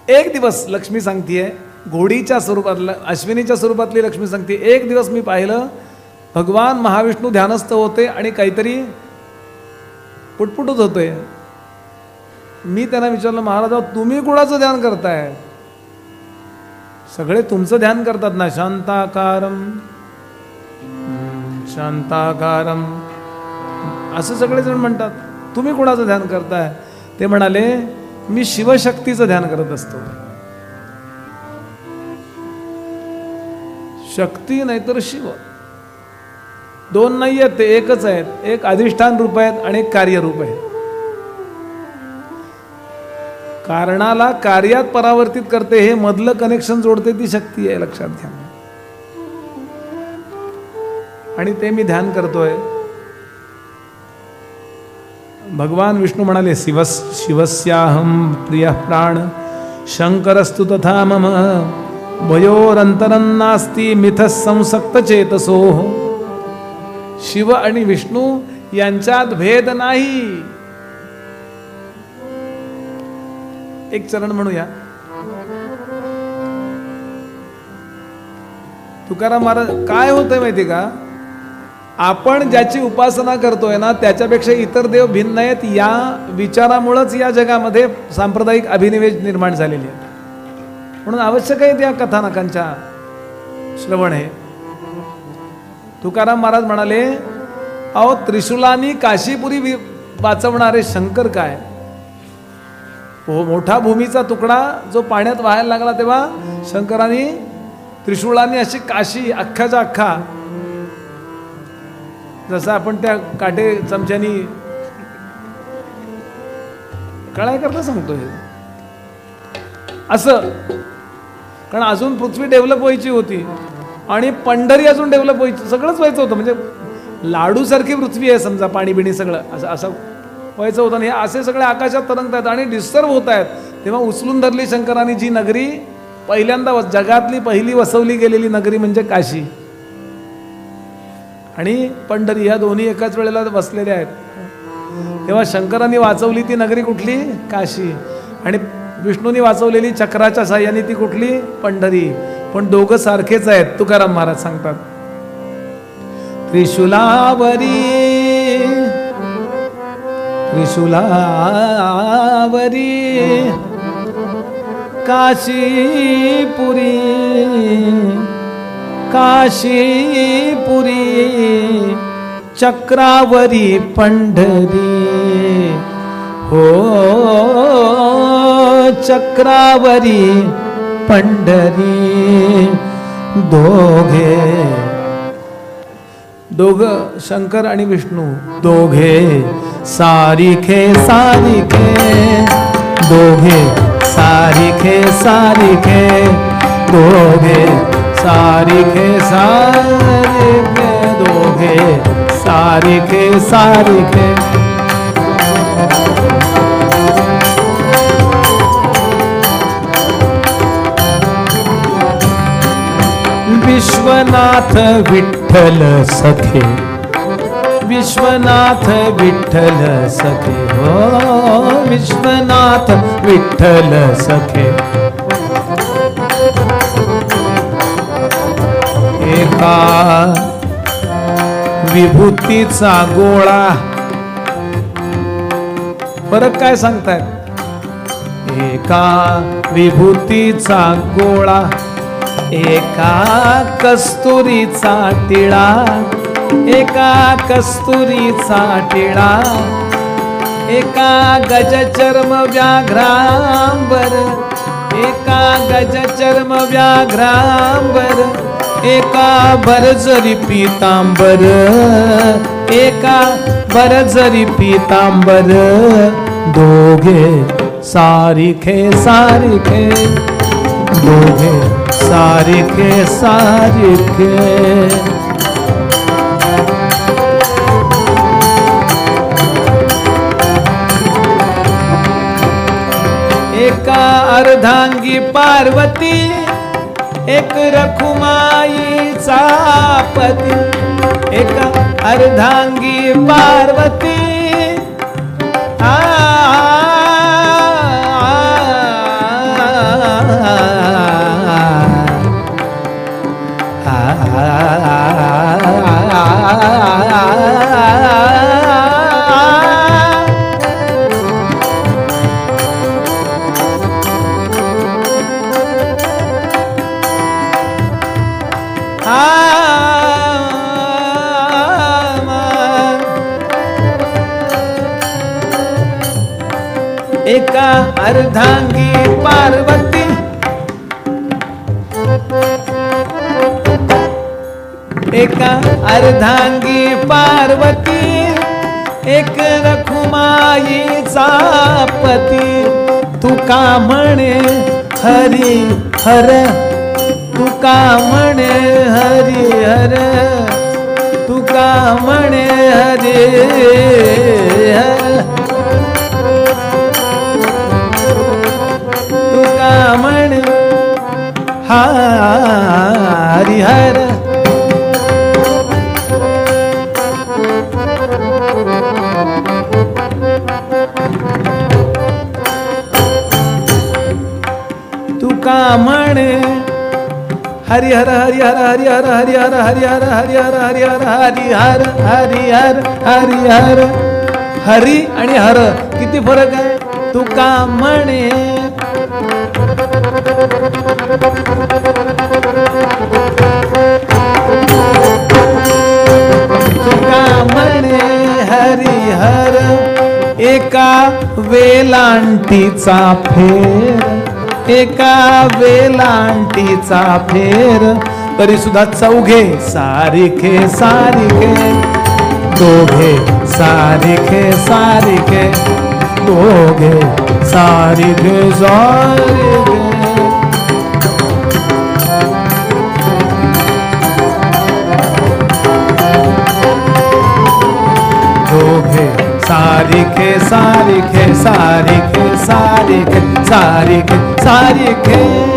एक दिवस लक्ष्मी सांगतीये, घोडीच्या स्वरूपातलं अश्विनीच्या स्वरूपातली लक्ष्मी सांगते, एक दिवस मी पाहिलं भगवान महाविष्णू ध्यानस्थ होते आणि काहीतरी पुटपुटत होते. मी त्यांना विचारलं, महाराज तुम्ही कुणाचं ध्यान करताय? सगळे तुमचं ध्यान करतात ना, शांताकारम शांताकारम असं सगळेजण म्हणतात, तुम्ही कुणाचं ध्यान करताय? ते म्हणाले, मी शिवशक्तीचं ध्यान करत असतो. शक्ती नाहीतर शिव, दोन नाही आहेत, ते एकच आहेत. एक अधिष्ठान रूप आहेत आणि एक कार्यरूप आहे. कारणाला कार्यात परावर्तित करते, हे मधलं कनेक्शन जोडते, ती शक्ती आहे, लक्षात घ्या. आणि ते मी ध्यान करतोय. भगवान विष्णू म्हणाले, शिवस्याहम प्रिय प्राण शंकरस्तु तथा मम भयोरंतरं नास्ति मिथः संसक्त चेतसो. शिव आणि विष्णू यांच्यात भेद नाही. एक चरण म्हणूया. तुकाराम महाराज, काय होतंय माहिती का, आपण ज्याची उपासना करतोय ना त्याच्यापेक्षा इतर देव भिन्न आहेत, या विचारामुळेच या जगामध्ये सांप्रदायिक अभिनिवेश निर्माण झालेली आहे. म्हणून आवश्यक आहे त्या कथानकांच्या श्रवण हे. तुकाराम महाराज म्हणाले, अहो त्रिशूलानी काशीपुरी वाचवणारे शंकर काय, मोठा भूमीचा तुकडा जो पाण्यात वाहायला लागला तेव्हा शंकरांनी त्रिशूळांनी अशी काशी अख्खाच्या अख्खा, जसं आपण त्या काटे चमच्यानी कळाय करता सांगतोय असं, कारण अजून पृथ्वी डेव्हलप व्हायची होती आणि पंढरी अजून डेव्हलप व्हायची, सगळंच व्हायचं होतं. म्हणजे लाडू सारखी पृथ्वी आहे समजा, पाणी बिणी सगळं असं असं व्हायचं होतं. आणि हे असे सगळे आकाशात तरंगतात आणि डिस्टर्ब होत आहेत. तेव्हा उचलून धरली शंकरांनी जी नगरी, पहिल्यांदा जगातली पहिली वसवली गेलेली नगरी म्हणजे काशी आणि पंढरी, ह्या दोन्ही एकाच वेळेला बसलेल्या आहेत. तेव्हा शंकरांनी वाचवली ती नगरी कुठली, काशी, आणि विष्णूंनी वाचवलेली चक्राच्या साह्याने ती कुठली, पंढरी. पण दोघं सारखेच आहेत. तुकाराम महाराज सांगतात, त्रिशूलावरी त्रिशूलावरी काशीपुरी काशीपुरी चक्रावरी पंढरी हो चक्रावरी पंढरी दोघ शंकर आणि विष्णू दोघे सारिखे सारिखे दोघे सारिखे सारिखे दोघे सारिखे सारिखे दोघे सारिखे सारिखे विश्वनाथ विठ्ठल सखे विश्वनाथ विठ्ठल सखे हो विश्वनाथ विठ्ठल सखे एका विभूतीचा गोळा फरक काय सांगतायत एका विभूतीचा गोळा एका कस्तुरीचा टिळा एका कस्तुरीचा टिळा एका गजचर्म व्याघ्रांबर एका गजचर्म व्याघ्रांबर एका बरजरी पीतांबर एका बरजरी पीतांबर दोघे सारिखे सारिखे दोघे सारिखे सारिखे एका अर्धांगी पार्वती एक रखुमाईचा पती एका अर्धांगी पार्वती एका अर्धांगी पार्वती, एका अर्धांगी पार्वती, एक रखुमाईचा पती. तुका म्हणे हरी हर, तुका म्हणे हरी हर, तुका म्हणे हरी हर, तुका म्हणे हरी हर. तुका म्हणे हरिहर हरिहर हरिहर हरिहर हरिहर हरिहर हरिहर हरिहर हरिहर हरिहर. हरी आणि हर किती फरक आहे. तुका म्हणे तुका म्हणे हरिहर, एका वेलांटीचा फेर, एका वेलांटीचा फेर. तरी सुद्धा चौघे सारिखे सारिखे, दोघे सारिखे सारिखे, दोघे सारिखे सारिखे. दोघे सारिखे सारिखे सारिखे सारिखे सारिखे सारिखे.